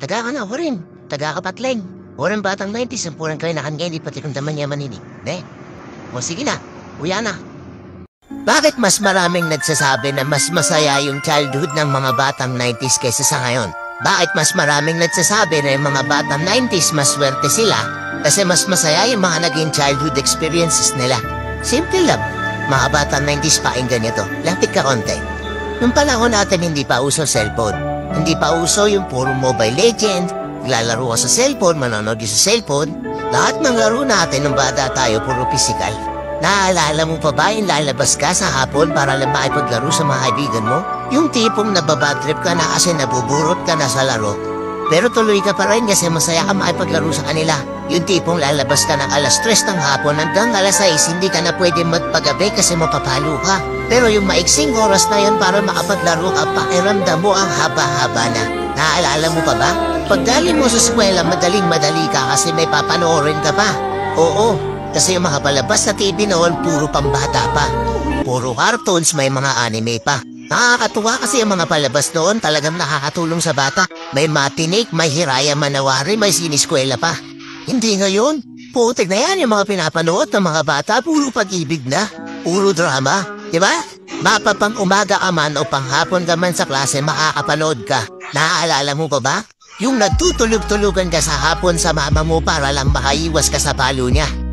Taga ka na, ako rin. Taga Kapatling. Orang batang 90s ang purang kayo nakan ngayon, di pati kung daman niya maninig. Ne? O sige na, uya na. Bakit mas maraming nagsasabi na mas masaya yung childhood ng mga batang 90s kaysa sa ngayon? Bakit mas maraming nagsasabi na yung mga batang 90s mas swerte sila kasi mas masaya yung mga naging childhood experiences nila? Simple lang. Mga batang 90s pakinggan nito. Lapit ka konti. Nung panahon natin hindi pa uso cellphone. Hindi pa uso yung puro Mobile Legend. Lalaro ka sa cellphone, manonood ka sa cellphone. Lahat ng laro natin nung bata tayo puro physical. Naalala mo pa ba yung lalabas ka sa hapon para lang makipaglaro sa mga kaibigan mo? Yung tipong nababadtrip ka na kasi nabuburot ka na sa laro. Pero tuloy ka pa rin kasi masaya ka makipaglaro sa kanila. Yung tipong lalabas ka ng alas 3 ng hapon hanggang alas 6 hindi ka na pwede magpagabi kasi mapapalo ka. Pero yung maiksing oras na yun para makapaglaro ka, pakiramdam mo ang haba-haba na. Naalala mo pa ba? Pagdali mo sa eskwela, madaling-madali ka kasi may papanoorin ka pa. Oo, kasi yung mga palabas na TV noon, puro pambata pa. Puro cartoons, may mga anime pa. Nakakatuwa kasi yung mga palabas noon talagang nakakatulong sa bata. May matinik, may Hiraya Manawari, may siniskwela pa. Hindi ngayon. Putik na yan yung mga pinapanood ng mga bata, puro pag-ibig na. Puro drama, di ba? Mapapang umaga ka man o panghapon ka man sa klase, makakapanood ka. Naaalala mo pa ba? Yung nagtutulog-tulugan ka sa hapon sa mama mo para lang makaiwas ka sa palo niya.